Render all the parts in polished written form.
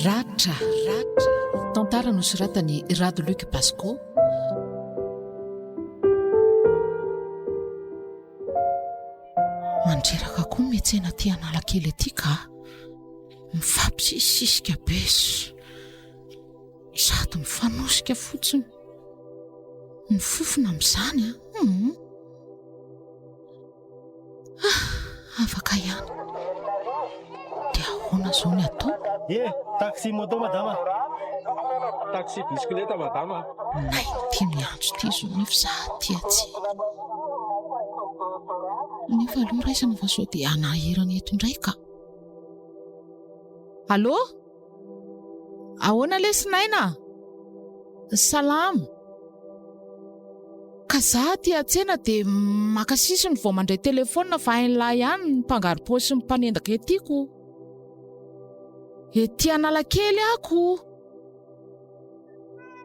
Ratra tantara nosoratany Rado Luc Pasco. Mandreraka koa metsena ty analakely ety ka mifampisisisika beso sady mifanosika fotsiny ny fofona amin'izany afaka ihany dia ahoana zao ny atao? Taxi moto madama. Taxi bisikileta madama. Nay ty miantso ty zo nefa za ty atsy nefa aloha raisana fa sao dia anahirana eto indray ka. Allo? Ahoana lesinaina? Salama. Ka za ty atsena dia makasisiny vao mandray telefona fa hain'lahy ihany ny mpangaro paosy ny mpanendaka etyko. Ety Analakely ako.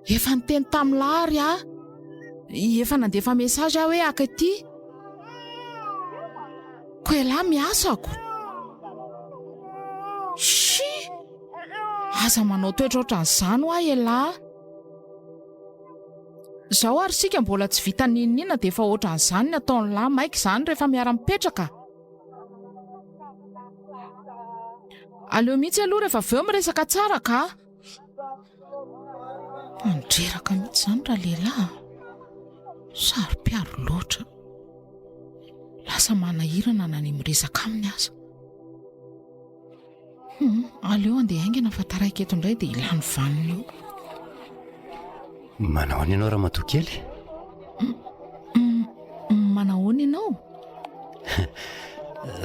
Efa niteny tamilary efa nandefa mesazy hoe aka ety. Koelahy miasako. Shi! Aza manao toetra ohatran'izany ho elahy. Zao ary sika mbola tsy vita ninina dia efa ohatran'izany ny ataon'ny lahy maika izany rehefa miara-mipetraka. Aleo mihitsy aloha rehefa aveo miresaka tsara ka. Mandreraka mihitsy izany raha lehilahy. Saro-piaro loatra. Lasa manahirana na ny miresaka aminy aza. Aleo andeha haingana fa taraiky eto indray dia ilany vaniny eo. Manao ianao raha matokely? Manao ianao?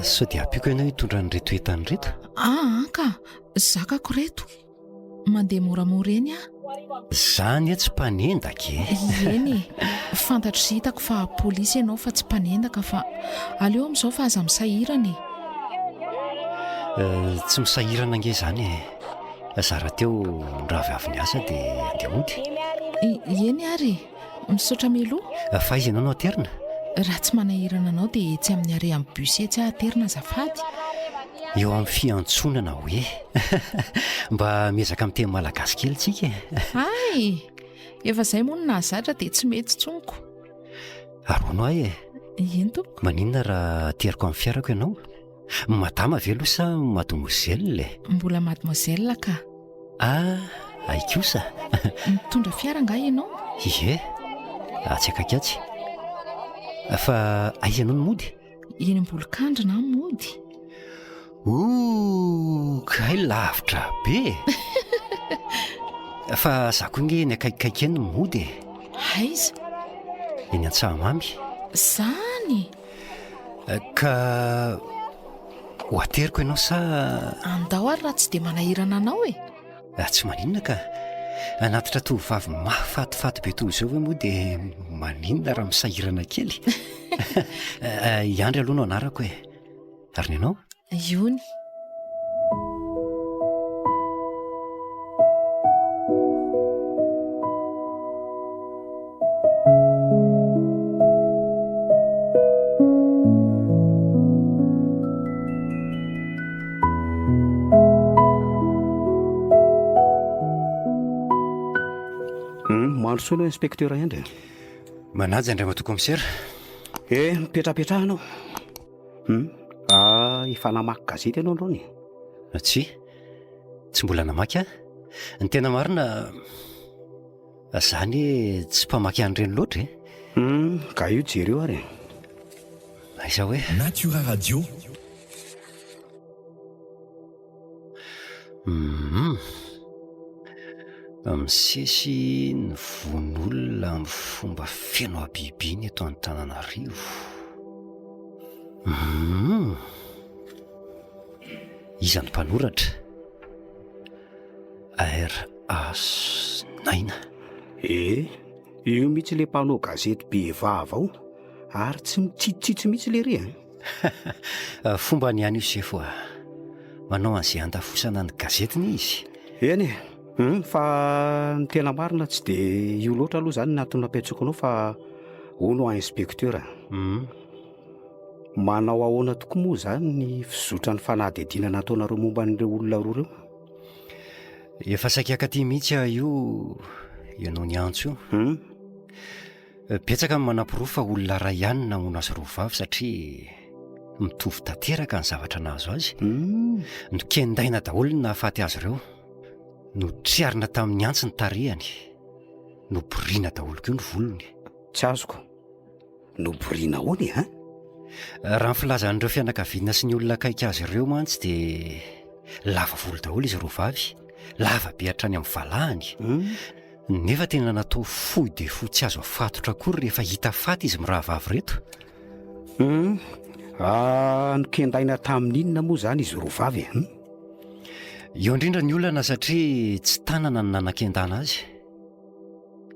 Sao dia ampiko ianao hitondra nyreto entany reto? Ka zakako reto. Mandeha moramora eny Zany tsy mpanendaka Eny, fantatro sy hitako fa polisy ianao fa tsy mpanendaka fa aleo amin'izao fa aza misahirana Tsy misahirana ange izany Zara teo nravy avy ny asa dia andeha hody. Eny ary, misaotra melo. Fa izy ianao no aterina? Raha tsy manahirana anao dia tsy amin'ny are amin'ny bus etsy aterina azafady. Eo amin'ny fiantsonana hoe mba miezaka amin'ny teny malagasy kely tsika. Ay, efa izay moa no nahazatra dia tsy mety tsonko. Aroano ahy Eny tompoko. Maninona raha teriko amin'ny fiarako ianao? Madama ve aloha sa mademoiselle? Mbola mademoiselle ka. Ay kosa. Mitondra fiara nga ianao? Ie, tsy akakatsy. Fa aiza ianao no mody? Eny Ambolokandry na mody. Kay lavitra be. Fa za koa nge ny akaikikaiky eny no mody. Aiza? Eny Antsahamamy. Zany? Ka ho ateriko ianao sa? Andao ary raha tsy dia manahirana anao Tsy maninona ka. Anatitra tovovavy mahafatifaty be toy izao hoe moa dia maninona raha misahirana kely. Iandry aloha no anarako Ary ny ianao? Iony. Mandro soa aloha inspecteur Endre. Manaja indray matoa commissaire. Mipetrapetrahanao. Efa namaky gazety ianao androny? Tsy mbola namaky ny tena marina zany tsy mpamaky an'ireny loatra Ka io jereo ary. Aiza hoe Natura Radio. Misesy ny von'olona amin'ny fomba feno abibiny eto Antananarivo. Iza ny mpanoratra? R.A. Naina. Io mihitsy le mpanao gazety be vava ao ary tsy mitsitsitsitsy mihitsy le ry Fomba ny any io sefo manao an'izay andafosana ny gazetiny izy. Eny Fa ny tena marina tsy dia io loatra aloha izany natony napetsoko anao fa hono inspektera. Manao ahoana tokoa moa izany ny fizotra ny fanadihadiana nataonareo momba an'ireo olona roa ireo? Efa sakiaka ty mihitsy io ianao ny antso io. Betsaka ny manam-pirofo fa olona ray ihany namono azy roa vavy satria mitovy tanteraka ny zavatra nahazo azy. No kendaina daholo ny nahafaty azy ireo, no triarina tamin'ny antsy ny tarehany, no boriana daholo keo ny volony. Tsy azoko. No boriana hoany a? Raha ny filazan'ireo fianakaviana sy ny olona akaika azy ireo mantsy dia lava volo daholo izy roa vavy, lava be hatrany amin'ny valahany. Nefa tena natao fohy dia fohy tsy azo afatotra akory rehefa hita faty izy mirahavavy reto. Nokendaina tamin'inona moa izany izy roa vavy? Eo indrindra ny olana satria tsy tanana ny nanan-kendana azy.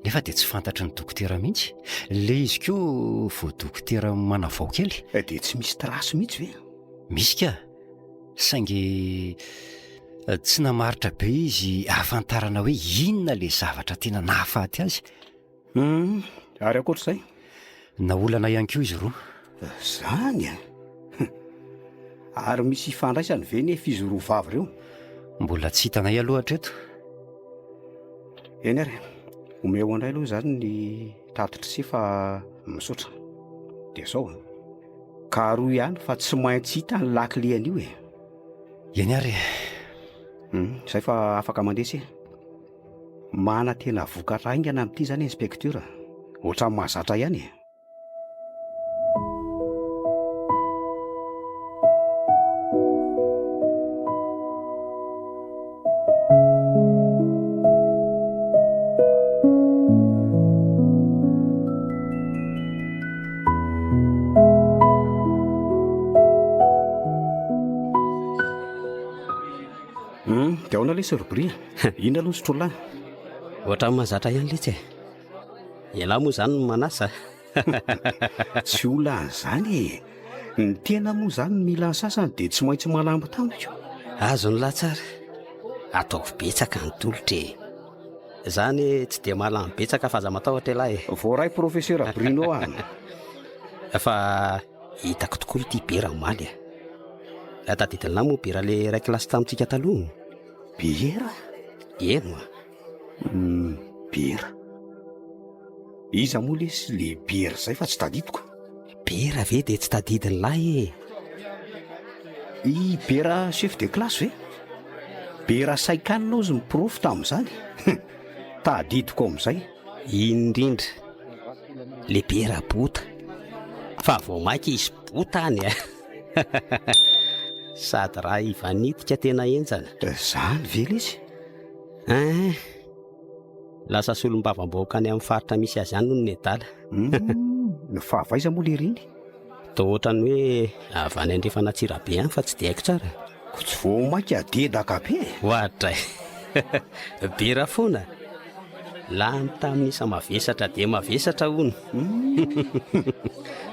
Nefa dia tsy fantatry ny dokotera mihitsy. Le izy koa vao dokotera manavao kely. Dia tsy misy trasy mihitsy ve? Misy ka, saingy tsy namaritra be izy ahafantarana hoe inona le zavatra tena nahafaty azy. Ary akoatr'izay? Na olana ihany koa izy roa. Zany a? Ary misy ifandraisany ve nefa izy roa vavy ireo? Mbola tsy hitanay aloha hatreto. Eny ary, omeo andray aloha izany ny tatitra sy fa misaotra. Dia zao ka roa ihany fa tsy maintsy hita ny lakile an'io e. Eny ary. Izay fa afaka mandesy e. Mana tena vokatra aingana amin'ity izany inspektera. Ohatran'ny mahazatra ihany e. Dia ahoana le Sorbria? Inona aloha ny sotrolahy? Ohatran'ny mahazatra ihany letsy e. Ialahy moa izany no manasa. Tsy olona an'izany e. Ny tena moa izany mila ny sasany dia tsy maintsy malama tamiko. Azo ny latsara. Ataovy betsaka ny tolotra e. Izany tsy dia malama betsaka fa aza matahotra ilahy e. Voaray profesera Bruno any. Fa hitako tokoa ity bera maly e. Tadidin'lahy moa bera le ray kilasy tamintsika taloha. Biera? Eno a. Biera? Iza moa lesy le biera izay fa tsy tadidiko. Bera ve dia tsy tadidiny lahy e. I bera chef de classe ve? Bera saikanina ozy ny prof tamin'izany. Tadidiko amin'izay. Indrindra. Le bera bota. Fa vao maika izy bota any a. Sady raha ivanitika tena enjana. Zany ve lesy? Lasa solom-bavam-bahoaka any amin'ny faritra misy azy ihany noho ny adala. Fa vaiza moa le riny? Toa ohatrany hoe avy any andrefana Antsirabe ihany fa tsy dia haiko tsara. Tsy vao maika dedaka be. Ohatra bera foana. Lany tamin'isa mavesatra dia mavesatra hono.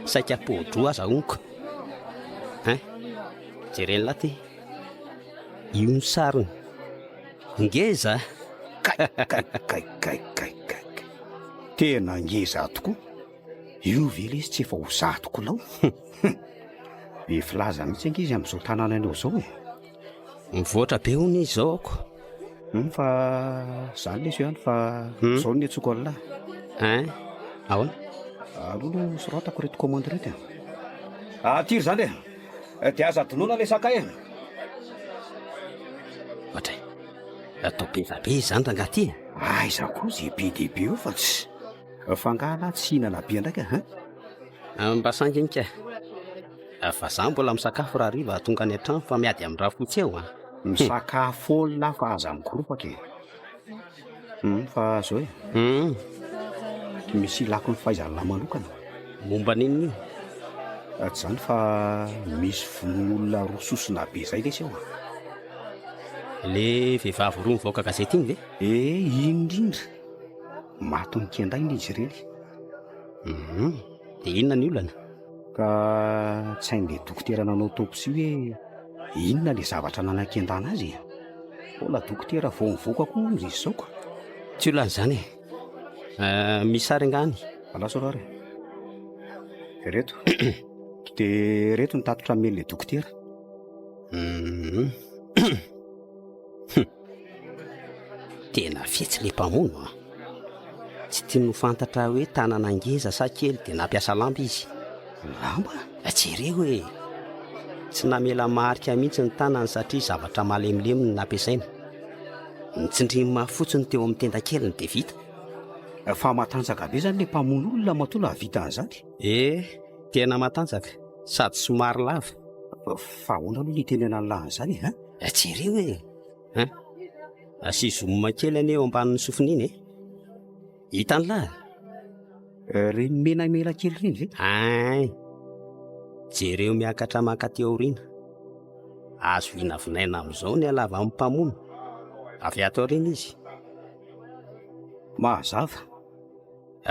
Saika podro aza honko. Jereny laty. Io ny sariny. Ngeza. Kai. Tena ngeza tokoa. Io ve lesy tsy efa ho zatoko lao? Be filaza mihitsy angizy amin'izao tanàna anao izao e. Mivoatra be hono izy izao ako. Fa izany lesy ihany fa izao ny atsoko an'lahy. Ahoana? Alolo soratako reto commande reto. Tiry izany e. Dia aza donoina le sakay e. Ohatra atao be va be izany rangaty e. Aiza koa izay be dia be eo fa tsy fangala tsy hihinana be ndraika. Mba sanginika. Fa izaho mbola misakafo raha riva tonga any an-trano fa miady amin'ny raha fotsy eo. Misakafo olona fa aza migoropaka e. Fa zao e. Misy ilako ny fahaizana manokana. Momba n'inona io? Tsy izany fa misy vonon'olona roa sosona be izay lesy eo. Le vehivavy roa mivoaka gazety iny ve? Indrindra. Maty nikendaina izy ireny. Dia inona ny olana? Ka tsy hain'ilay dokotera nanao autopsie hoe inona le zavatra nanan-kendana azy. Mbola dokotera vao mivoaka koa izy izaoko. tsy olan'izany misy sary angany. Alasorary. Reto. Dia reto ny tatotra amin'ilay dokotera. Tena fetsy le mpamono a. Tsy tia no fantatra hoe tanana ngeza sa kely dia nampiasa lamba izy. Lamba? Jereo hoe tsy namela marika mihitsy ny tanany satria zavatra malemilemy no nampiasaina. Nitsindrimy mafy fotsiny teo amin'ny tenda keliny dia vita. Fa matanjaka be izany ilay mpamono olona matoa havita an'izany. Tena matanjaka sady somary lava. Fa ahoana aloha ny tenena an'izany ha? Jereo hoe asizomoma kely anie eo ambanin'ny sofiny iny hitany lahy. Reny menamela kely reny ve? Jereo miakatra mankaty aoriana. Azo vinavinaina amin'izao ny alava amin'ny mpamono. Avy ato aoriana izy. Mazava.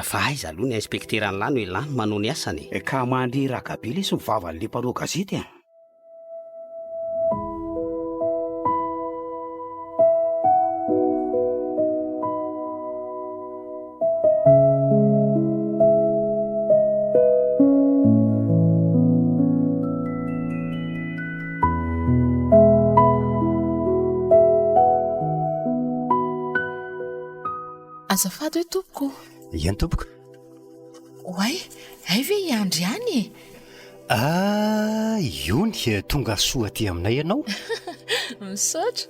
Fa aiza aloha ny inspektera ny lano ilany manao ny asany. Ka mandry ragabe ilay sy mivava an'ilay mpanao gazety a. Azafady hoe tompoko. Iany tompoko. Oay, ay ve iandry ihany? Io ny tonga soa aty aminay ianao. Misaotra.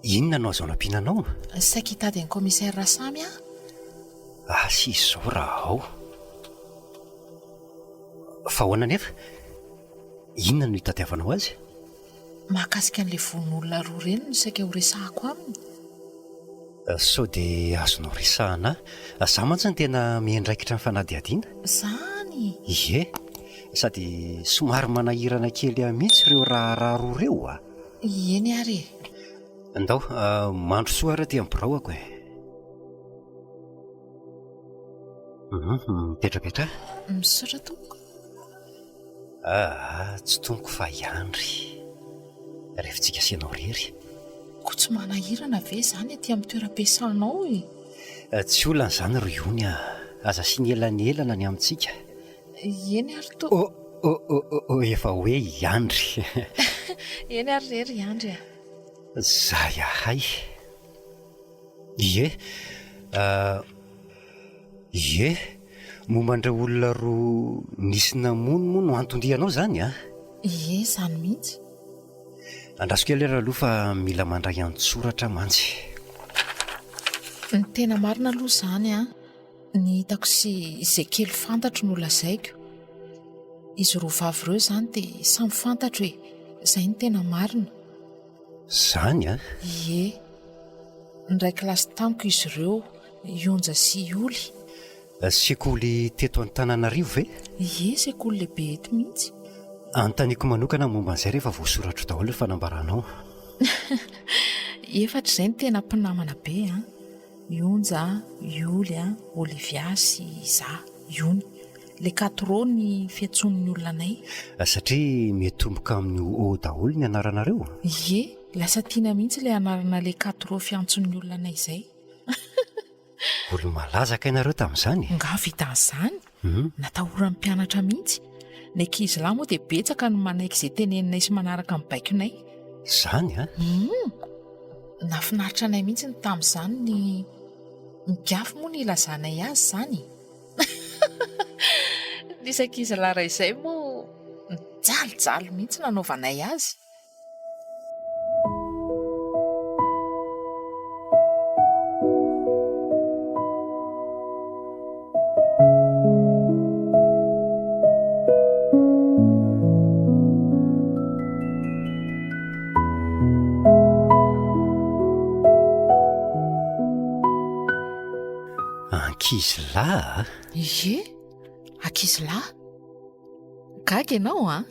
Inona anao zao nampiananao? Saika hitady ny commissaire Rasamy a. Sy izao raha ao. Fa ahoana nefa? Inona no hitadiavanao azy? Mahakasika an'ilay von'olona roa ireny no saika ho resahako aminy. Sao dia azonao resahana. Za mantsy ny tena miandraikitra ny fanadihadiana. Zany. Ie, sady somary manahirana kely mihitsy ireo raha roa ireo a. Eny ary. Ndao, mandro soa ary aty amin'ny biraoako e. Mipetrapetra. Misaotra tompoko. Tsy tompoko fa iandry. Rehefa asianao rery. Ko tsy manahirana ve zany aty amin'ny toeram-piasanao e? Tsy olana izany ro iony aza sy ny elanelana ny amintsika. Eny ary to. Efa hoe iandry. Eny ary rery iandry a. Zay ahay. Ie, mombandra olona roa nisy namono no antondrianao zany a? Ie, zany mihitsy. Andraso kely raha aloha fa mila mandray an-tsoratra mantsy. Ny tena marina aloha zany a, ny hitako sy izay kely fantatro no lazaiko. Izy roa vavy ireo zany dia samy fantatro hoe izay ny tena marina. Zany a? Ie, ndray kilasy tamiko izy ireo, Ionja sy Ioly. Sekoly teto Antananarivo ve? Ie, sekoly lehibe eto mihitsy. Anontaniako manokana momba an'izay rehefa voasoratra daholo ny fanambaranao. Efatra izay ny tena mpinamana be a. Ionja, Ioly, Olivia sy za, Iony. Le 4 ny fiantson'ny olona anay. Satria mitomboka amin'ny O daholo ny anaranareo. Ie, lasa tiana mihitsy ilay anarana le 4 fiantson'ny olona anay izay. Olo malazaka ianareo tamin'izany. Nga vita an'izany. Natahoran'ny mpianatra mihitsy. Ny ankizy lahy moa dia betsaka no manaiky izay teneninay sy manaraka amin'ny baikonay. Zany a? Nafinaritra anay mihitsy ny tamin'izany ny gafy moa ny ilazanay azy zany. Nisy ankizy lara izay moa nijalijalo mihitsy nanaovanay azy. Ankizy lahy? Ie, ankizy lahy. Gaga ianao a?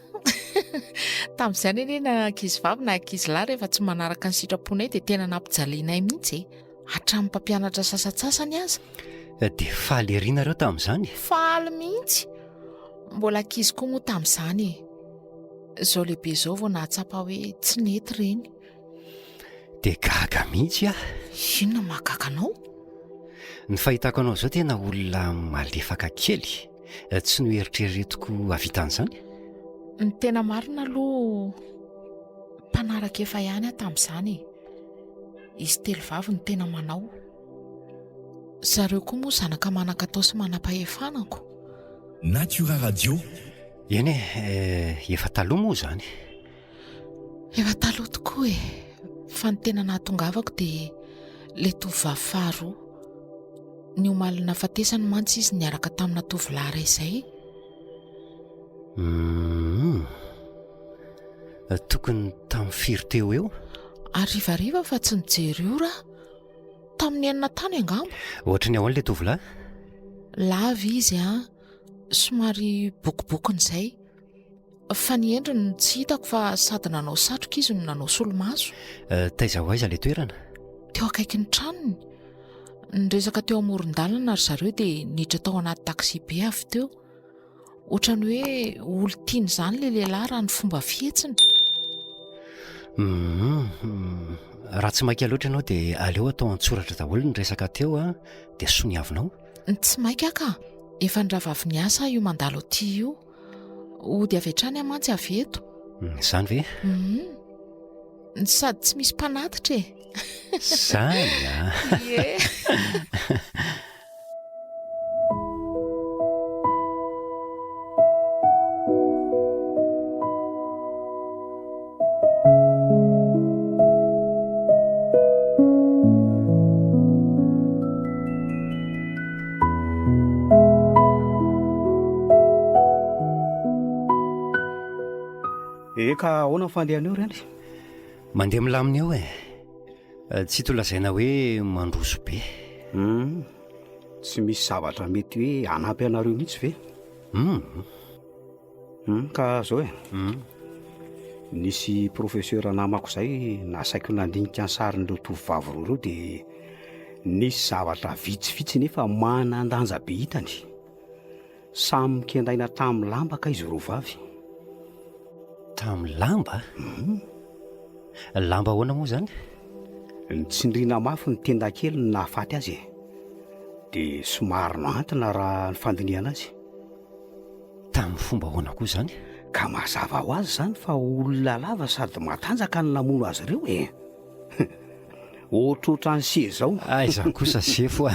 Tamin'izany anie na ankizy vavy na ankizy lahy rehefa tsy manaraka ny sitraponay dia tena nampijalianay mihitsy hatramin'ny mpampianatra sasatsasany aza. Dia faly ery nareo tamin'izany? Faly mihitsy. Mbola ankizy koa moa tamin'izany. Izao lehibe izao vao nahatsapa hoe tsy nety ireny. dia gaga mihitsy ah. Inona mahagaga anao? Ny fahitako anao izao tena olona malefaka kely, tsy no eritreretiko avitan'izany. Ny tena marina aloha mpanaraka efa ihany aho tamin'izany. Izy telo vavy ny tena manao. Zareo koa moa zanaka manan-katao sy manam-pahefanako. Natura Radio. Eny efa taloha moa izany. Efa taloha tokoa e. Fa ny tena nahatongavako dia ilay tovovavy faharoa. Ny omaly nahafatesany mantsy izy niaraka tamina tovolahy iray izay. Tokony tamin'ny firy teo eo? Arivariva fa tsy nijery io raha. Tamin'ny enina tany angamba. Ohatra ny ahoana ilay tovolahy? Lava izy somary bokobokony izay. Fa ny endriny tsy hitako fa sady nanao satroka izy no nanao solomaso. Taiza ho aiza ilay toerana? Teo akaiky ny tranony. Niresaka teo amoron-dalana ry zareo dia niditra tao anaty taksi be avy teo. Ohatran'ny hoe olon-tiany izany ilay lehilahy raha ny fomba fihetsiny. Raha tsy maika loatra ianao dia aleo atao an-tsoratra daholo ny resaka teo dia soniavinao. Tsy maika ka. Efa nravavy ny asa io mandalo aty io. Ody avy hatrany amantsy avy eto. Izany ve? Sady tsy misy mpanatitra e. Izany Ie. Eka ahoana ny fandehaneo reny? Mandeha milamina eo tsy tolazaina hoe mandroso be. Tsy misy zavatra mety hoe anampy anareo mihitsy ve? Ka zao nisy profesera namako izay nasaiko nandinika ny sarin'ireo tovovavy roa ireo dia nisy zavatra vitsivitsy nefa manandanja be hitany. Samy mikendaina tamin'ny lamba ka izy roa vavy. Tamin'ny lamba? Lamba ahoana moa izany? Ny tsindriana mafy ny tenda kely ny nahafaty azy dia somary noantina raha ny fandiniana azy. Tamin'ny fomba ahoana koa izany? Ka mazava ho azy izany fa olona lava sady matanjaka ny namono azy ireo ohatrohatra ny se zao. Aiza kosa sefo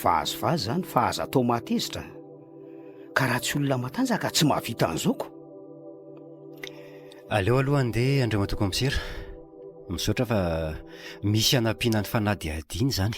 Vazovazy izany fa aza atao matezitra. Ka raha tsy olona matanjaka tsy mahavita an'izao. Aleo aloha andeha andriamatoko amin'sera. Misaotra fa misy hanampiana ny fanady adiny izany.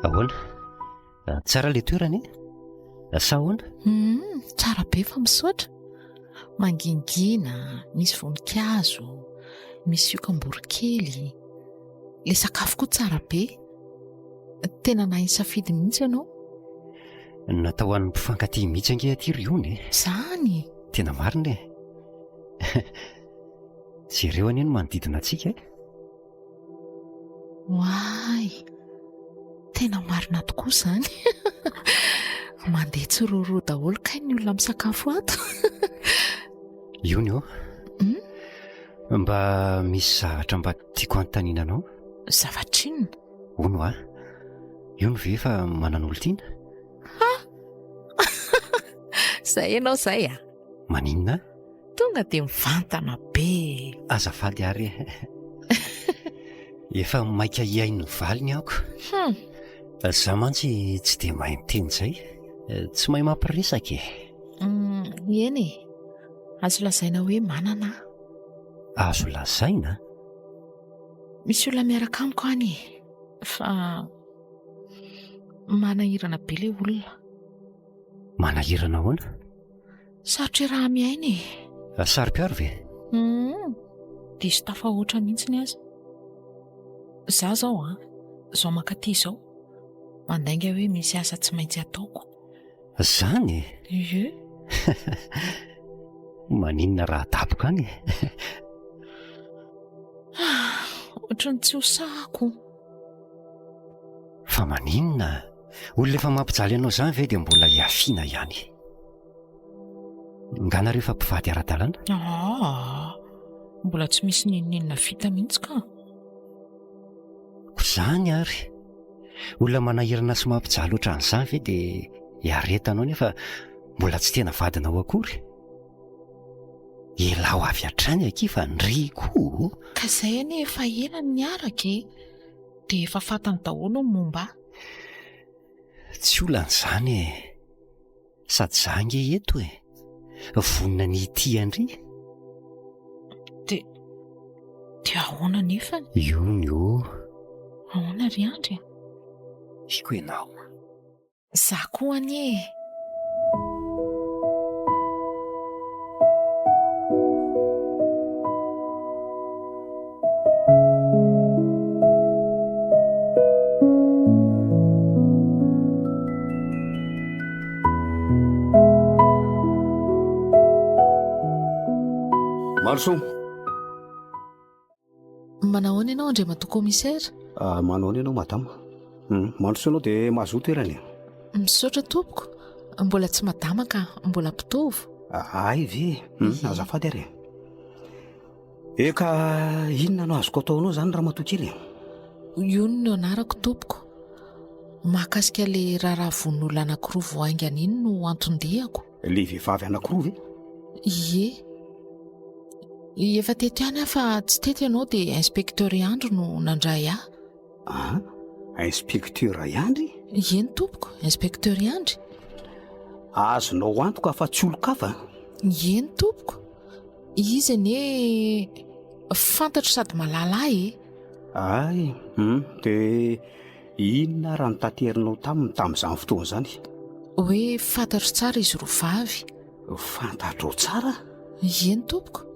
Ahoana? Tsara ilay toerana sa ahoana? Tsara be fa misaotra. Mangingina, misy voninkazo, misy okamborokely. Ilay sakafo koa tsara be. Tena nahisafidy mihitsy ianao. Natao an'ny mpifankatia mihitsy ankehitriny iony. Izany. Tena marina jereo anio no manodidina antsika Why? Tena marina tokoa izany. Mandeha tsiroro daholo kay ny olona misakafo ato. Iony mba misy zavatra mba tiako anontaniananao. Zavatra inona? Ono iony ve efa manan'olon-tiana? Izay ianao izay Maninona? Tonga dia mivantana be. Azafady ary efa maika hiain'ny valiny aoko. Za mantsy tsy dia mahay miteny izay, tsy mahay mampiresaka Eny azo lazaina hoe manana. Azo lazaina? Misy olona miaraka amiko any fa manahirana be ilay olona. Manahirana ahoana? Sarotra raha miaina Saro-piaro ve? Diso tafahoatra mihitsy ny azy. Za zao zao mankaty izao mandainga hoe misy asa tsy maintsy ataoko. Zany? Maninona raha tapoka any? Ohatran'ny tsy ho sahako. Fa maninona? Olona efa mampijaly ianao izany ve dia mbola hiafiana ihany? Ngana rehefa mpivady ara-dalàna? Mbola tsy misy ninonina vita mihitsy ka. Izany ary. Olona manahirana sy mampijaly ohatran'izany ve dia hiaretanao nefa mbola tsy tena vadinao akory? Elao avy hatrany aky fa nry koa. Ka izay anie efa ela ny niaraka dia efa fantany daholo ny momba. Tsy olan'izany e. Sady zange eto e. Vonina ny ity andry. Dia ahoana nefa? Io. Ahoana ry andry? Iko ianao. Za koa anie. Maroso. Manao any ianao Andriamatoa Commissaire? Manao any ianao madama. Maroso ianao dia mahazo toerany. Misaotra tompoko. Mbola tsy madama ka mbola mpitovo. Ay ve? Azafady ary. Eka inona no azoko ataonao zany ramatoa kely? Io no anarako tompoko. Mahakasika ilay raharaha von'olona anankiroa voaingana iny no antondihako. Le vehivavy anankiroa ve? Ie. Efa teto ihany fa tsy teto ianao dia inspekteur Andro no nandray ahy. Inspekteur Andry? Eny tompoko, inspekteur Andry. Azonao antoka fa tsy olo-kafa? Eny tompoko. Izy anie fantatro sady mahalala ahy. Ay, dia inona raha notaterinao tamin'izany fotoana izany? Hoe fantatro tsara izy roa vavy. Fantatro tsara? Eny tompoko.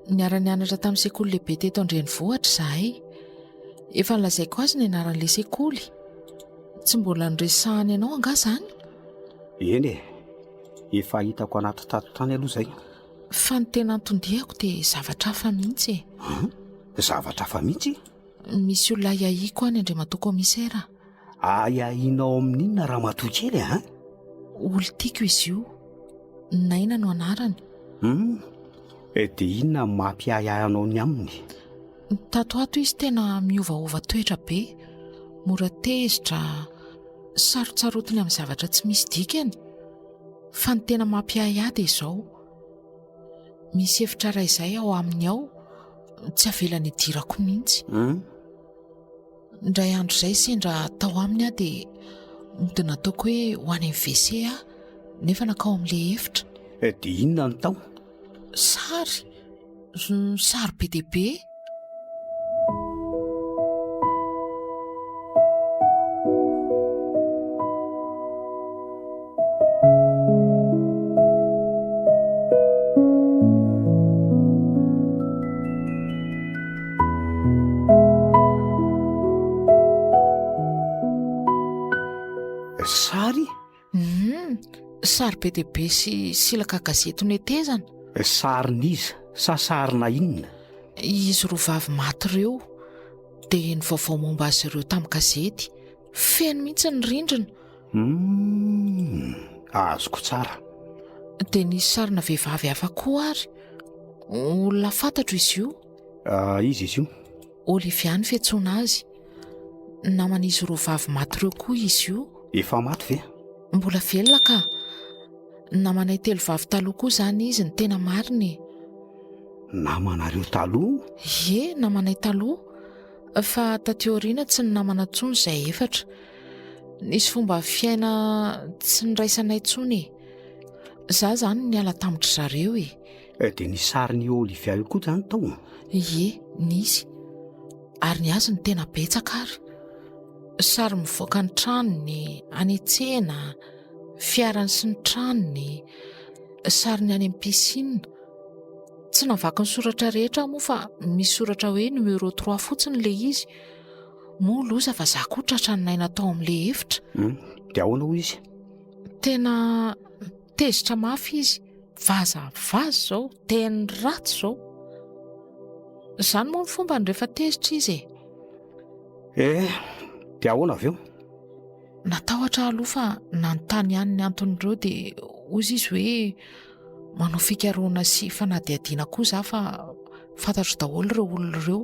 Niara-nianatra tamin'ny sekoly lehibe teto Andrenivohitra izahay. Efa nilazaiko azy ny anaran'ilay sekoly. Tsy mbola niresahany ianao anga izany? Eny e, efa hitako anaty tatotany aloha izay. Fa ny tena antondihako dia zavatra hafa mihitsy e. Zavatra hafa mihitsy? Misy olona hiahiko any Andriamatoa Commissaire. Ahiahinao amin'inona ramatoa kely a? Olo tiako izy io. Naina no anarany. Dia inona mampiahiahinao ny aminy? Tato ato izy tena miovaova toetra be, mora tezitra, sarotsarotiny amin'ny zavatra tsy misy dikany. Fa ny tena mampiahiahy dia izao. Misy hevitra iray izay ao aminy ao, tsy avelany idirako mihitsy. Indray andro izay sendra tao aminy aho dia mody nataoko hoe ho any amin'ny WC aho, nefa nakao amin'ilay efitra. Dia inona ny tao? Sary be dia be. Sary? Sary be dia be sy silaka gazety netezana. Sarin'iza? Sarina inona? Izy roa vavy maty ireo dia ny vaovao momba azy ireo tamin'ny gazety. Feno mihitsy ny rindrina. Azoko tsara. Dia nisy sarina vehivavy hafa koa ary. Olona fantatro izy io. Izy io? Olivia ny fiantsoana azy. Naman'izy roa vavy maty ireo koa izy io. Efa maty ve? Mbola velona ka. Namanay telo vavy taloha koa izany izy ny tena mariny. Namanareo taloha? Ie, namanay taloha. Fa taty aoriana tsy ny namana intsony izay efatra. Nisy fomba fiaina tsy niraisanay intsony. Izaho izany niala tamin'ny zareo e. Dia ny sarin'i Olivia io koa izany tao? Ie, nisy. Ary ny azy ny tena betsaka ary. Sary mivoaka ny tranony, any an-tsena, fiarany sy ny tranony, sary ny any amin'ny piscine. Tsy navaky ny soratra rehetra moa fa misy soratra hoe numéro 3 fotsiny ilay izy. Moa loza fa za koa tratra ny naina tao amin'ilay efitra. Dia ahoana hoy izy? Tena tezitra mafy izy. vazavaza zao, teny ratsy zao. Izany moa ny fomba ny rehefa tezitra izy dia ahoana avy eo? Natahotra aloha fa nanontany ihany ny anton'ireo dia ozy izy hoe manao fikaroana sy fanadihadiana koa za fa fantatro daholo ireo olona ireo.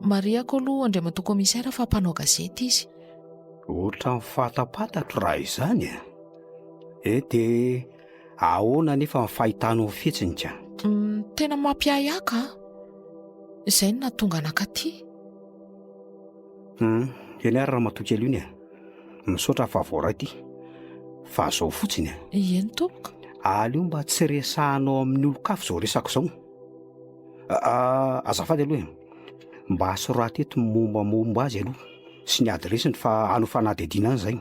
Mariako aloha andriamatoa komisara fa mpanao gazety izy. Ohatra ny fatapatatro raha izany dia ahoana nefa fahitanao fihetsiny ka? Tena mampiahaka izay no nahatonga nakaty. Eny ary raha matokely io misaotra fa voaray ity fa zao fotsiny Eny tompoko. aleo mba tsy resahanao amin'ny olon-kafo zao resako zao. Azafady aloha mba asorata eto mombamomba azy aloha sy ny adresiny fa hanao fanadihadiana any zay.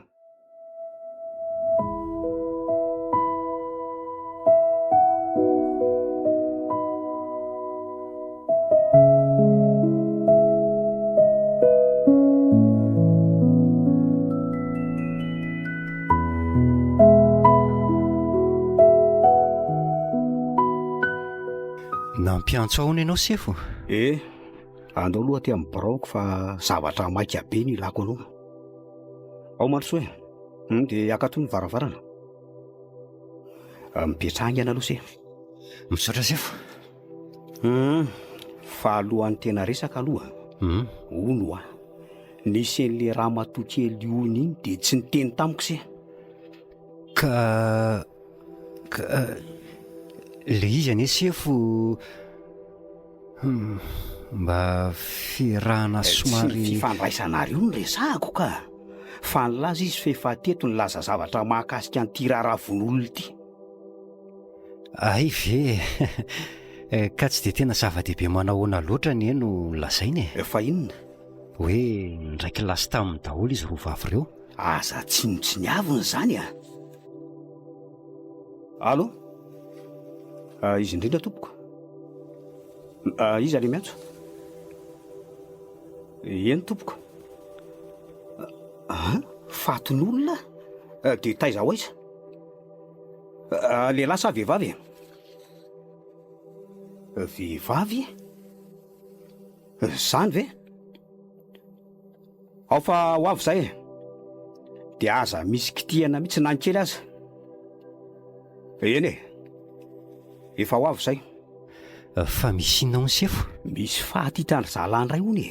Nampiantso ahoana ianao sefo? Andao aloha aty amin'ny baraoko fa zavatra maika be ny ilako anao. Ao mandrosoa dia akato ny varavarana. Mipetrahangana aloha se. Misaotra sefo. Fa alohan'ny tena resaka aloha ono nisy an'le raha matokely ony iny dia tsy niteny tamiko se. Ka le izy anie sefo mba firahana somary Tsy fifandraisanareo no resahako ka fa nilaza izy fa efa teto nilaza zavatra mahakasika an'ity rahavon'olona ity. ay ve ka tsy dia tena zava-dehibe manahoana loatra ny eno lazainy Fa inona? hoe ndraiky lasa tamin'ny daholo izy roa vavy ireo. Aza tsiniaviny zany Allo? Izy indrindra tompoko. Izy ale miantso. Eny tompoko. Fatin'olona dia taiza ho aiza? Lehilahy sa vehivavy? Vehivavy? Zany ve? Ao fa ho avy zay dia aza misy kitihana mihitsy na ny kely aza. Eny efa ho avy zay. Fa misy inona ny sefo? Misy fahatitany zalany ray hony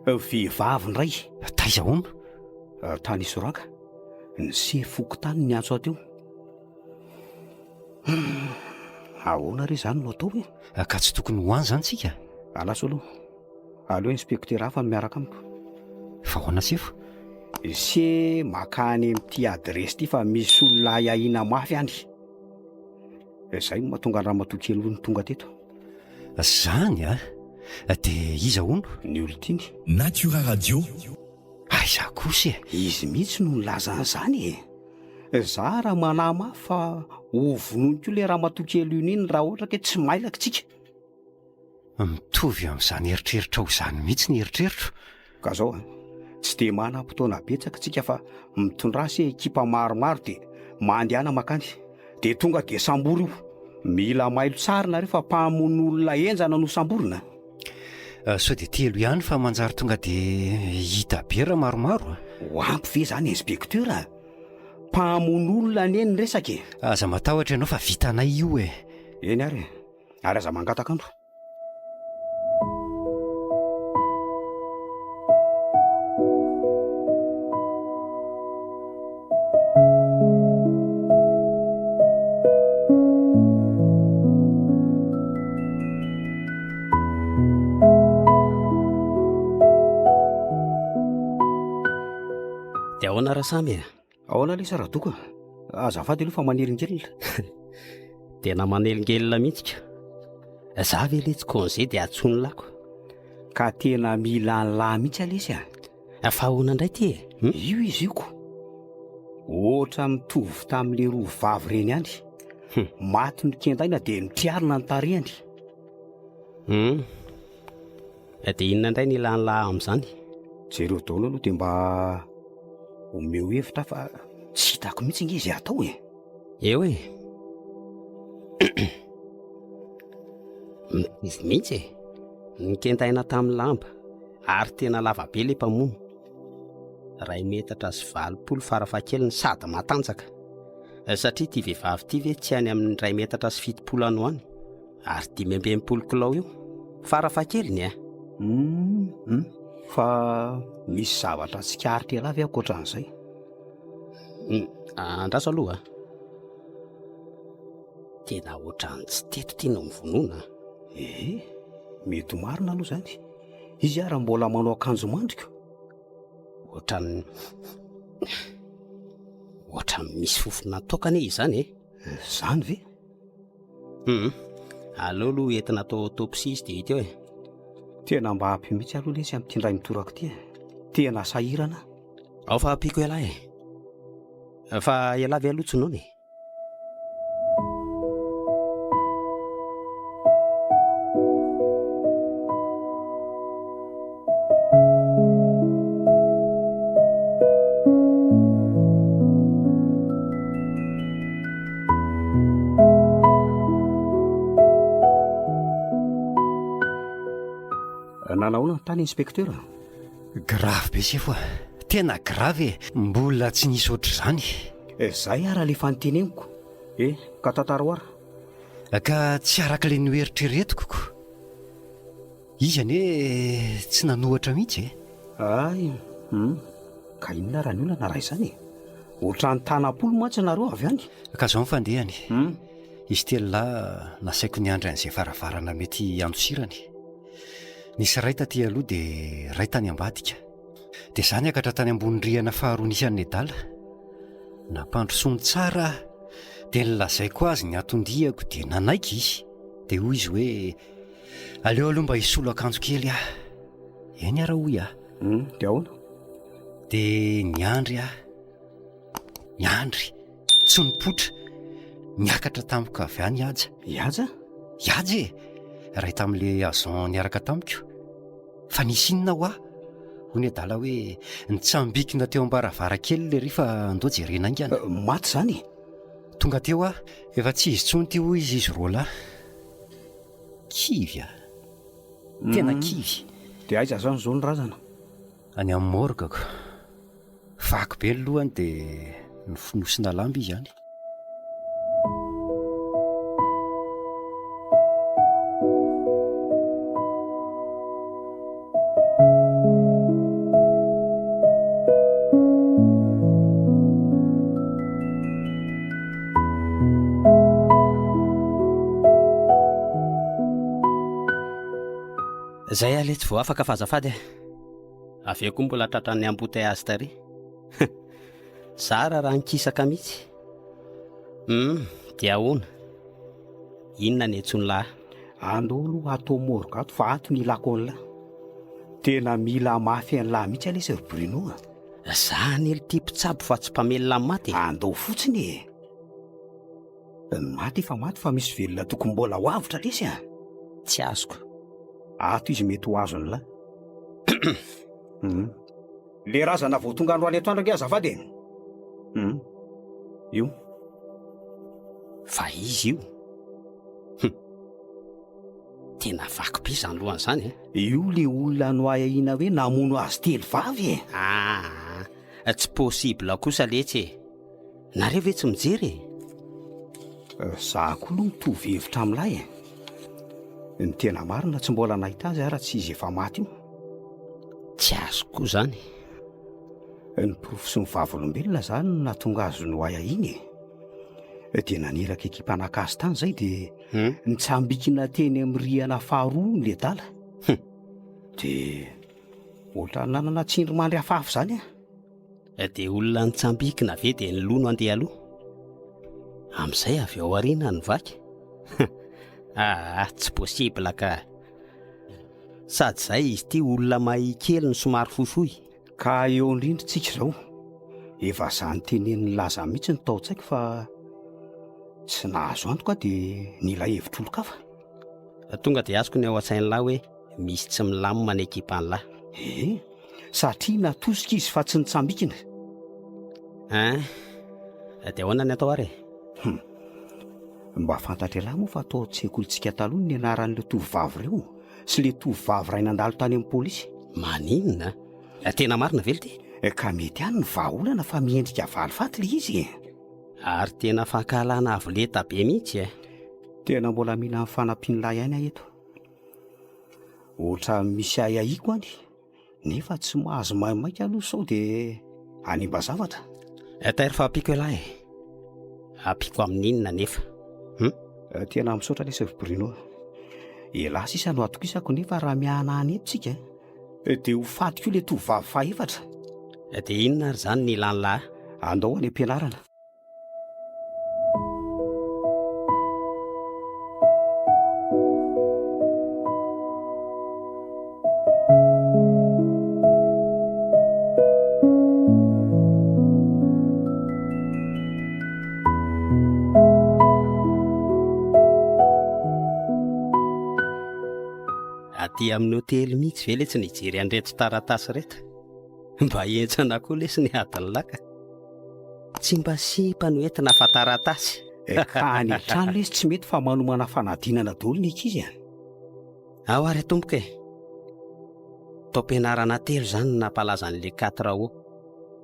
vehivavy ndray Taiza hono? tany Isoraka ny sefoko tany ny antso ateo. Ahoana re zany no atao Ka tsy tokony ho any zany tsika? Alaso aloha aleo inspektera hafa no miaraka amiko. Fa hoana sefo? Se makany amin'ity adresy ity fa misy olona ahiahina mafy any. Zay no mahatonga ny ramatokely ny tonga teto. Zany dia iza hono? Ny olon-tiny Natura Radio. Aiza kosa izy mihitsy no nilaza an'izany za raha manahy mafy fa ho vonoiny koa le ramatokely iny raha ohatra ke tsy mailaka tsika. Mitovy amin'izany eritreritra ho zany mihitsy ny eritreritro. Ka zao tsy dia manam-potoana betsaka tsika fa mitondrasy ekipa maromaro dia mandehana makany dia tonga dia sambory io. Mila mailo tsara nareo fa mpahamon'olona enjana no samborina. So dia telo ihany fa manjary tonga dia hita be raha maromaro. Ho ampy ve zany inspektera? Mpahamon'olona anie ny resaka Aza matahotra ianao fa vitanay io eny ary aza mangataka andro. Dia ahoana raha samy Ahoana le sara doko azafady aloha fa manelingelina. tena manelingelina mihitsy ka. Za ve le tsy congé dia atsony lako. Ka tena mila lahy mihitsy alesy Fa ahoana indray ty io izy io ko ohatra mitovy tamin'le roa vavy reny any. Maty ny kendaina dia mitiarina ny tarehany. Dia inona indray ny ilan'ny lahy amin'izany? Jereo daolo aloha dia mba omeo hevitra fa tsy hitako mihitsy izy atao Eo Izy mihitsy e, nikentaina tamin'ny lamba ary tena lavabe ilay mpamono. 2 metatra sy 20 farafahakeliny sady matanjaka. Satria ity vehivavy ity ve tsy any amin'ny 2 metatra sy 70 any ho any ary 520 kilao io farafahakeliny a. Fa misy zavatra tsy karitra ela avy ankoatran'izay. Andraso aloha tena ohatrany tsy teto tiana mivonoana. Mety marina aloha zany. Izy ary mbola manao akanjo mandrika. Ohatrany misy fofona tokana izy zany Zany ve? aleo aloha entina atao autopsie izy dia hita eo Tena mba hampy mihitsy aloha lesy amin'ny tindray mitorako ity. Tena sahirana. ao fa ampiko ela fa ela avy alotsonao ny. Nanahoana ny tany inspektera? Gravy be sefoa, tena gravy mbola tsy nisy ohatr'izany. Zay ara le fanoteneniko. Ka tantaro ara. Ka tsy arak'ilay noeritreretiko ko. Izy ane tsy nanohatra mihitsy Ay, ka inona raha ny olana raha izany? Ohatrany tanapolo mantsy nareo avy any. Ka zao mifandehany. Izy telolahy nasaiko niandry an'izay faravarana mety andosirany. Nisy ray taty aloha dia ray tany ambadika. Dia zany akatra tany ambony rihana faharoa nisy an'ny adala. Nampandrosony tsara dia nilazaiko azy ny atondriako dia nanaiky izy. Dia hoy izy hoe aleo aloha mba hisolo akanjo kely ah. Eny ara hoy ah. Dia ahoana? Dia niandry ah. Niandry. Tsy nipotra. Niakatra tamiko avy any aja. Iaja? Iajy e. Ray tamin'ilay azon niaraka tamiko. Fa nisy inona ho ah. Hoy ny adala hoe nitsambikina teo am-baravarakely le rifa andao jerena aingana. Maty zany? Tonga teo ah. Efa tsy izy tsony ty hoy izy roa lahy. Kivy ah. Tena kivy. Dia aiza zany zao ny razana? Any amin'ny morgako. Vaky be ny lohany dia nifonosina lamba izy any. Zay ale tsy vao afaka fazafady avy koa mbola tratran'ny ambotay azy tary. Zara raha nikisaka mihitsy. Dia ahoana? Inona ny etsony lahy? Andolo atao morgato fa ato ny ilako an'lahy. Tena mila mafy an'lahy mihitsy alesy ry Bruno. Zany ely ty mpitsabo fa tsy mpamelona maty. Andao fotsiny maty fa misy velona tokony mbola ho avitra lesy Tsy azoko. Ato izy mety ho azo an'lahy. Le razana vao tonga androany atoandro nge azafady io. Fa izy io tena vaky be zany lohany zany Io le olona no ahahina hoe namono azy telo vavy tsy possible kosa letsy nareo ve tsy mijery Za koa aloha mitovy hevitra amin'ilay ny tena marina tsy mbola nahita azy ara tsy izy efa maty io. Tsy azo koa zany. Ny porofo sy ny vavolombelona zany no nahatonga azy no ahahiny dia naneraka ekipan'akazy tany zay dia nitsambikina teny amin'ny rihana faharoa ny adala. Dia ohatra nanana tsindry mandry hafahafa zany dia olona nitsambikina ve dia ny lono andeha aloha amin'izay avy ao aoriana ny vaky. Tsy possible ka. Sady zay izy ty olona mahay kely ny somary fohifohy. Ka eo indrindritsika zao efa zany tenen'ny laza mihitsy ny taotsaiko fa tsy nahazo antoka dia nila hevitr'olo-kafa. Tonga dia azoko ny ao an-tsain'lahy hoe misy tsy milamina ny ekipan'lahy. Satria natosika izy fa tsy nitsambikina. Dia ahoana ny atao ary? Mba fantatra lahy moa fa atao tsekolontsika taloha ny anaran'ilay tovovavy ireo sy ilay tovovavy ray nandalo tany amin'ny pôlisy. Maninona? Tena marina ve ty? Ka mety ihany ny vahaolana fa miendrika valifaty ilay izy. Ary tena fankalana avoleta be mihitsy. Tena mbola mila mifanampiany lahy ihany eto. Ohatra misy ahiako any nefa tsy mahazo maimaika aloha sao dia hanimba zavatra. Taira fa ampiko lahy. Ampiko amin'inona nefa? Tena misaotra ilay Chef Bruno. Elahy sisa no atokisako nefa raha miahana any etontsika dia ho faty koa ilay tovovavy fahaefatra. Dia inona ary zany ny ilany lahy? Andao any am-pianarana. Aty amin'ny hotely mihitsy ve le tsy nijery an'ireto taratasy reto? Mba hientsana koa lesy ny adiny laka. Tsy mba sipa no entina fa taratasy. Ka any an-trano lesy tsy mety fa manomana fanadinana daholo ny ankizy. Ao ary atomboka e. Taom-pianarana telo zany nampalaza an'ilay 4 ao.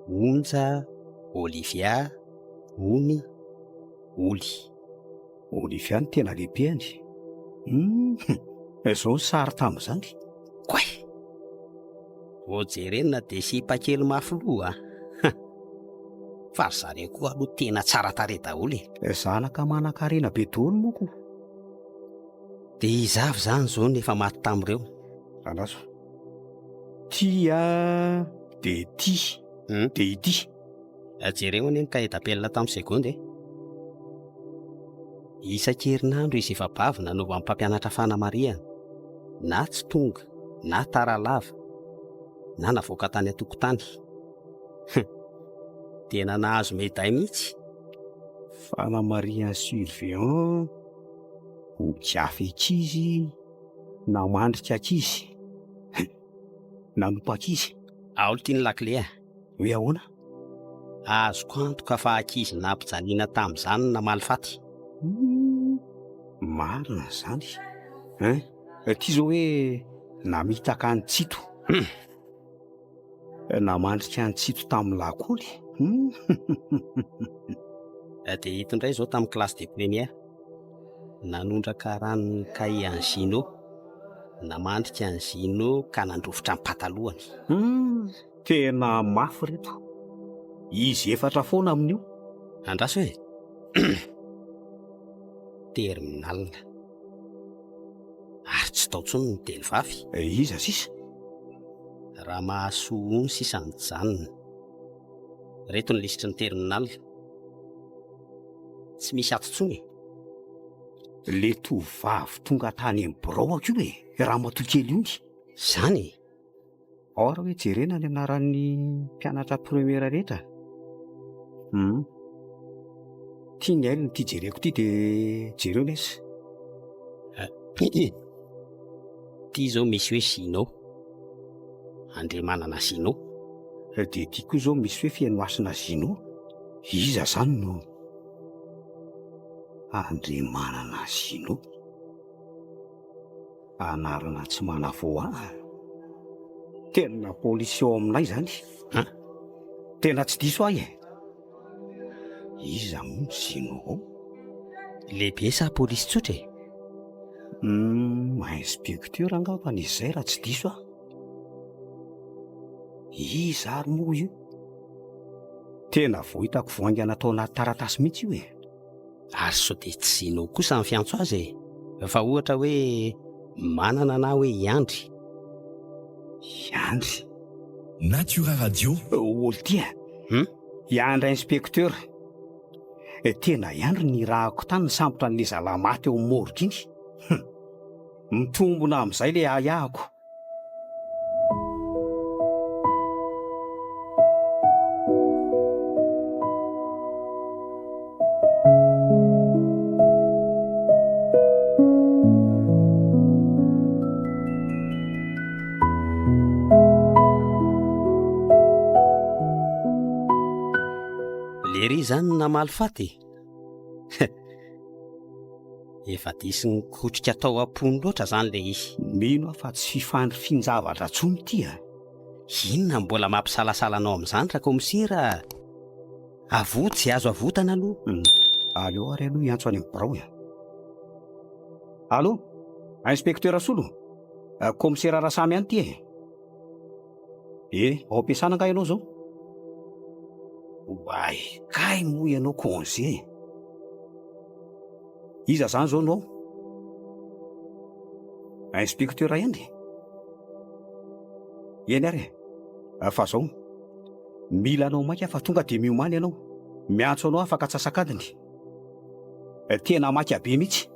Onja, Olivia, Omy, Oly. Olivia ny tena lehibeany. Izao ny sary tamin'izany. Koay! Vao jerenina dia sipa kely mafoloha. Fa ry zareo koa aloha tena tsara tarehy daholo e. Zanaka manan-karena be daholo moko. Dia izavy zany zao nefa maty tamin'ireo. Anaso. Tia dia tia dia ity. Jereo anie ny kahit-apelina tamin'ny segonda e. Isan-kerinandro izy efa bavina no mpampianatra fanamariana. Na tsy tonga, na tara lava, na navoaka tany an-tokotany. Tena nahazo médaille mihitsy. Fanamariana surveillant, hokiafy ankizy, namandrika ankizy, nanompo ankizy. Aolo tia ny lakile a. Hoe ahoana? Azoko antoka fa ankizy nampijaliana tamin'izany namaly faty. Marina zany. Ity zao hoe namitaka ny tsito. Namandrika ny tsito tamin'ny lakoly. Dia hito indray zao tamin'ny classe de première. Nanondraka ranony cahier an'ny Gino. Namandrika ny Gino ka nandrofotra ny patalohany. Tena mafy reto. Izy 4 foana amin'io. Andraso e. Terminal. Ary tsy tao tsony ny telo vavy. Iza sisa? Raha mahasoa ony sisa ny janona. Reto ny lisitry ny terminal. Tsy misy ato tsony. Le tovavy tonga tany amin'ny biraoako io e. Raha matokely io. Zany? Ora hoe jerena ny anaran'ny mpianatra premiera rehetra. Tia ny ailiny tia jereko ity dia jereo nesy. Ity zao misy hoe Gino. Andriamanana Gino. Dia tia koa zao misy hoe fianoasana Gino. Iza zany no Andriamanana Gino? Anarana tsy manavoa. Tena pôlisy ao aminay zany. Tena tsy diso ahy e. Iza moa Gino ao? Lehibe sa pôlisy tsotra e? Inspecteur angamba n'izay raha tsy diso aho. Iza ary moa io? Tena vohitako voaingana tao anaty taratasy mihitsy io e. Ary sao dia tsy Gino kosa ny fiantso azy e. Fa ohatra hoe manana na hoe Iandry. Iandry? Natura Radio. Olo tia. Iandry inspecteur. Tena Iandry ny rahako tany ny sambotra ny zalamaty eo morika iny. Mitombona amin'izay le ahako. Lery zany namaly faty. efa disy ny kotrika tao am-pony loatra izany ilay izy. mino aho fa tsy fifandry-finjavatra tsony ity a. Inona mbola mampisalasalanao amin'izany raha komisera? Avotsy azo avotana aloha. aleo ary aloha iantso any amin'ny birao e. allo inspekteur Solo, komisera Rasamy any ity ao am-piasana nga ianao zao? Oay, kay moa ianao congé. Iza zany zao anao? Inspekteur Henry? Eny ary fa zao mila anao maika fa tonga de miomany ianao. Miantso anao afaka atsasakadiny. Tena maika be mihitsy.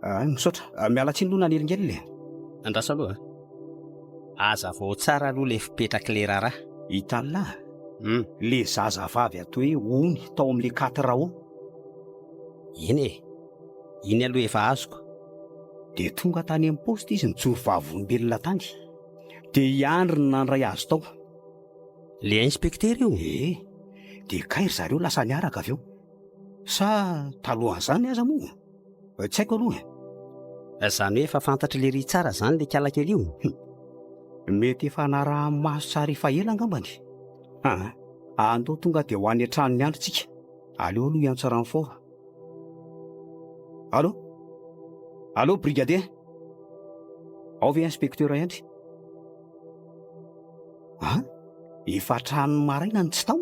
Misaotra, mialatsiny aloha nanelingely le. Andrasa aloha. Aza vao tsara aloha le fipetraka le raharaha. Hitan'lahy, le zazavavy ato hoe ony tao amin'le 4 rao. Eny e, iny aloha efa azoko. De tonga tany amin'ny poste izy nijoro vavolombelona tany. De iandry ny nandray azy tao. Le inspekteur io? De kairy zareo lasa niaraka avy eo. Sa talohan'izany aza moa? Tsy haiko aloha. Zany hoe efa fantatry le ry tsara zany le kialakely io. Mety efa naraha maso tsara efa ela angambany. Andao tonga de ho any an-trano ny androtsika. Aleo aloha iantso ranfort. Allo brigadier? Ao ve inspekteur Henry? Efa trano maraina ny tsy tao.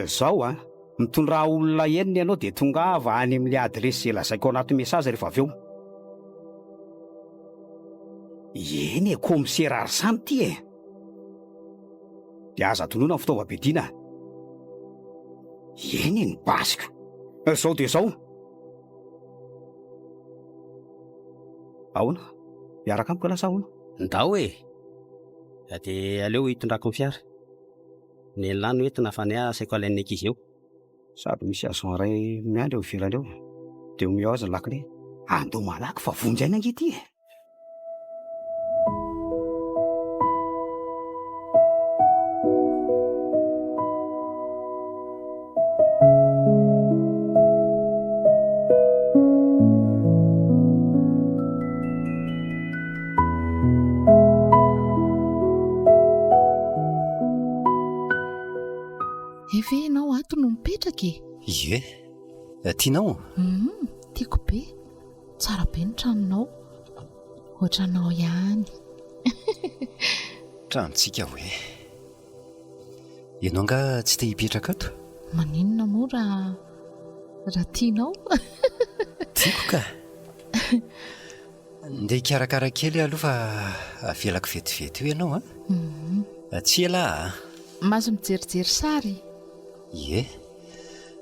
Zao mitondra olona enina ianao de tonga ava any amin'le adresy lazaiko anaty mesazy rehefa avy eo. Eny e, komisera Rasamy ty e. De aza tonoina ny fitaovam-piadiana. Eny ny basiko. Zao de zao. Ahoana? Miaraka amiko lasa ahoana? Ndao e. De aleo hitondrako ny fiara. Ny lano entina fa ny asaiko alain'ny ankizy eo. Sady misy azon ray miandry eo ivelany eo. De omeo azy ny lakile. Andao malaky fa vonjaina angity e. Efa ianao ato no mipetraka e? Ie, tianao? Tiako be. Tsara be ny tranonao. Ohatranao ihany. Tranontsika hoe. Ianao nga tsy te hipetraka ato? Maninona moa raha tianao? Tiako ka. Nde hikarakara kely aloha fa avelako vetivety io ianao Tsy ela Maso mijerijery sary. Ie,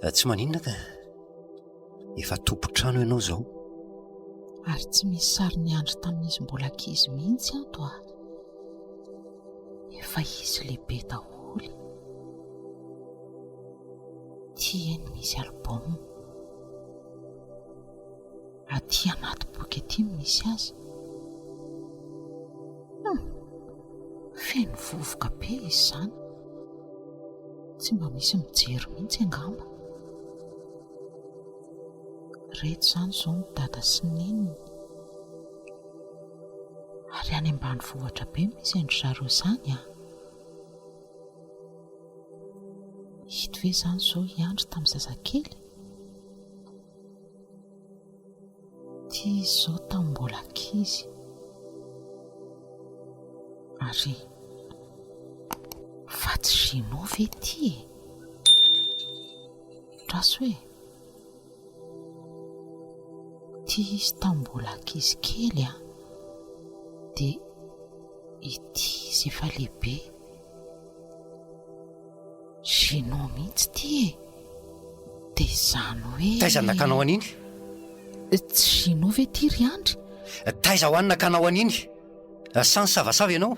tsy maninona ka. Efa tompo-trano ianao zao. Ary tsy misy sary niandry tamin'izy mbola ankizy mihitsy ato Efa izy lehibe daholo. Tiany misy album. Aty anaty boky aty misy azy. Feno vovoka be izy izany. Tsy mba misy mijery mihitsy angamba. Reto izany izao ny dada sy neniny. Ary any ambanivohitra be misy endry zareo izany Hito ve izany izao hiandry tamin'ny zazakely? Tia izao tamin'ny mbola ankizy. Ary fa tsy Gino ve ty e? Trasy hoe tia izy tamin'ny mbola ankizy kely dia ity izy efa lehibe. Gino mihitsy ty e. Dia izany hoe taiza nakanao an'iny? Tsy Gino ve ty ry andry? Taiza ho any nakanao an'iny? Sany savasava ianao?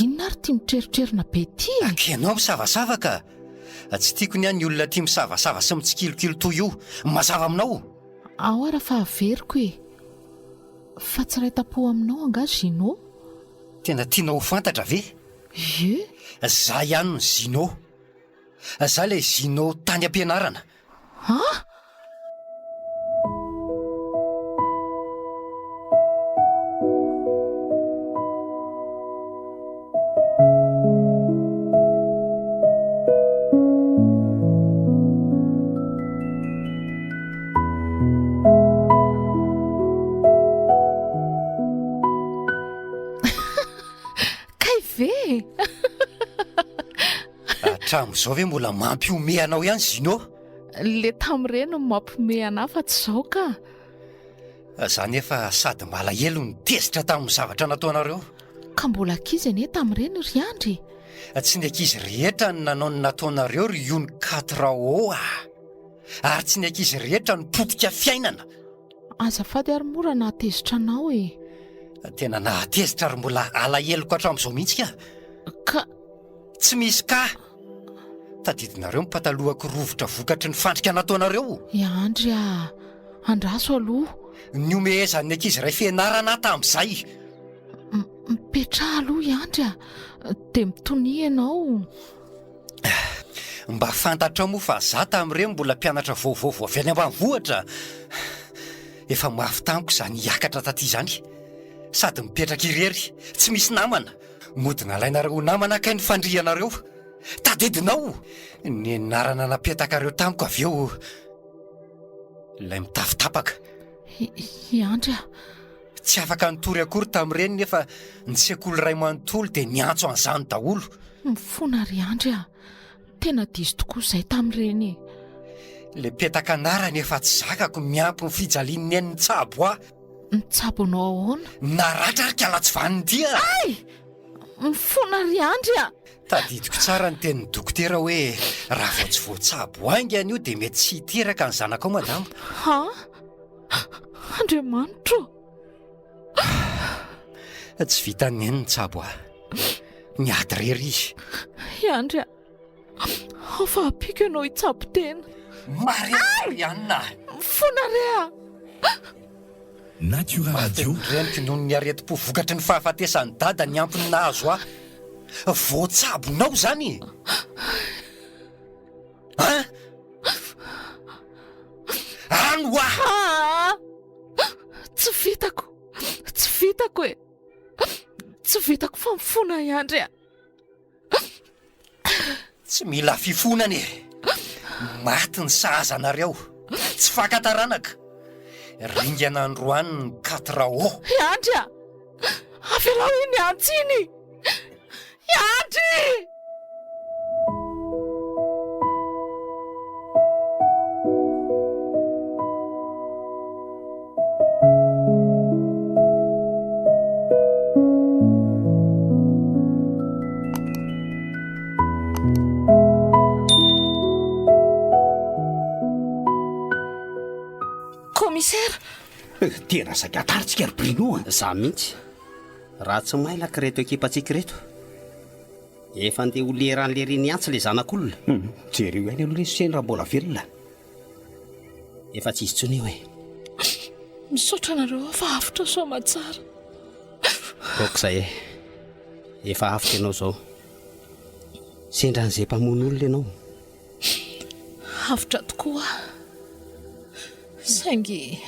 Inona ary tia mitreritrerina be ty e? Ianao misavasava ka. Tsy tiako ny any olona tia misavasava sy mitsikilokilo toy io. Mazava aminao. Ao ara fa averiko e. Fa tsy ray tapo aminao anga Gino? Tena tianao ho fantatra ve? Ie? Za ihany no Gino. Za le Gino tany am-pianarana. Ha? Kay ve? Hatramin'izao ve mbola mampiome anao ihany zino? Le tamin'ireny no mampiome anahy fa tsy izao ka. Zany efa sady malahelo ny tezitra tamin'ny zavatra nataonareo. Ka mbola ankizy anie tamin'ireny ry Andry. Tsy ny ankizy rehetra ny nanao ny nataonareo ry Ion 4 a. Ary tsy ny ankizy rehetra ny potika fiainana. Azafady ary mora nahatezitra anao e. Tena nahatezitra ary mbola alaheloko hatramin'izao mihitsy ka. Ka Tsy misy ka. Tadidinareo ny patalohako rovotra vokatry ny fandrika nataonareo. Andry andraso aloha. Ny omehezan'ny ankizy iray fianarana tamin'izay. Mipetraha aloha Andry dia mitonia ianao. Mba fantatra moa fa za tamin'ireny mbola mpianatra vaovao avy any ambanivohitra. Efa mafy tamiko izany hiakatra taty izany. Sady mipetraka irery, tsy misy namana. Mody nalainareo namana kay ny fandrianareo. Tadidinao ny anarana napetrakareo tamiko avy eo ilay mitafitapaka. Andry Tsy afaka nitory akory tamin'ireny nefa ny sekoly iray manontolo dia niantso an'izany daholo. mifona ry Andry tena diso tokoa izay tamin'ireny. Le petaka anarany efa tsy zakako miampy ny fijalian'ny eny ny tsabo aho. Mitsabo anao ahoana? Naratra ary kalatsy vaniny dia. Mifona ry Andry Tadidiko tsara ny tenin'ny dokotera hoe raha vao tsy voatsabo aingany io dia mety tsy hiteraka ny zanakao madama. Ha? Andriamanitra Tsy vita ny eny ny tsabo aho. Niady rery izy. Andry afa apiko ianao hitsabo tena. Marary anina. Mifona ry Natura Radio. Reniko noho ny aretim-po vokatry ny fahafatesan'ny dada ny ampiny nahazo aho. Voatsabonao zany. Ha? Ano aho. Tsy vitako e. Tsy vitako fa mifona Andry Tsy mila fifonana e. Maty ny sahazanareo. Tsy fakataranaka. Ringana androany ny 4 o. Andry avelao iny antsiny Andry. Commissaire, Tena saika ataritsika ry Bruno. Za mihitsy raha tsy mailaka reto ekipantsika reto efa andeha ho leran'lereny antsy le zanak'olona. Jereo ihany aloha le seny raha mbola velona. Efa tsy izy tsony hoe misaotra anareo fa afitra soma tsara. aok'izay efa afitra ianao izao. Sendran'izay mpamono olona ianao. Afitra tokoa saingy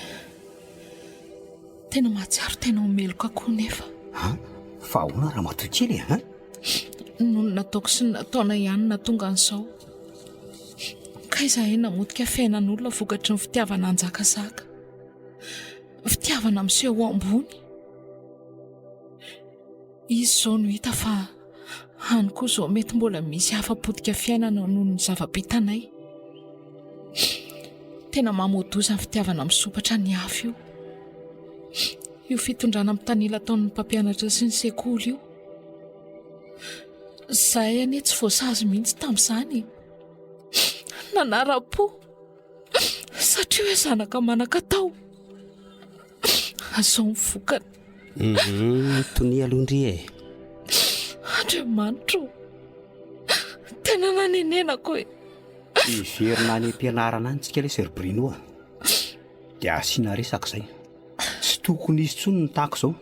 tena mahatsiaro tena omeloka koa nefa. Fa ahoana raha matoykely ha? Noho ny nataoko sy ny nataona ihany na tonga an'izao. Ka izahay namotika fiainan'olona vokatry ny fitiavana anjakazaka. Fitiavana miseho ambony. Izy izao no hita fa hany koa izao mety mbola misy hafa-potika fiainana noho ny zava-bitanay. Tena mamodoza ny fitiavana misopatra ny hafa io. Io fitondrana amin'ny tanila ataon'ny mpampianatra sy ny sekoly io. Zahay anie tsy voasazy mihitsy tamin'izany. Nanara-po satria hoe zanaka manan-katao. Azao mivokana. Tony alondry e. Andriamanitra tena nanenenako e. Iverina any am-pianarana any tsika le Ser Bruno dia asiana resaka izay. Tsy tokony izy tsony ny tahako izao.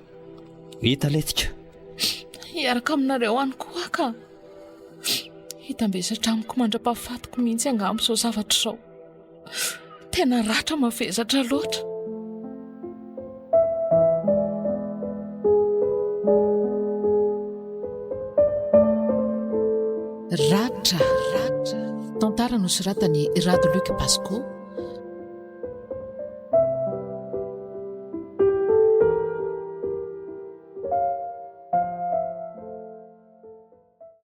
Hita letika. Hiaraka aminareo any koa ka. Hitambesatra amiko mandra-pahafatiko mihitsy angamba izao zavatra izao. tena ratra mafezatra loatra. Ratra, tantara nosoratany Rado Luc Pasco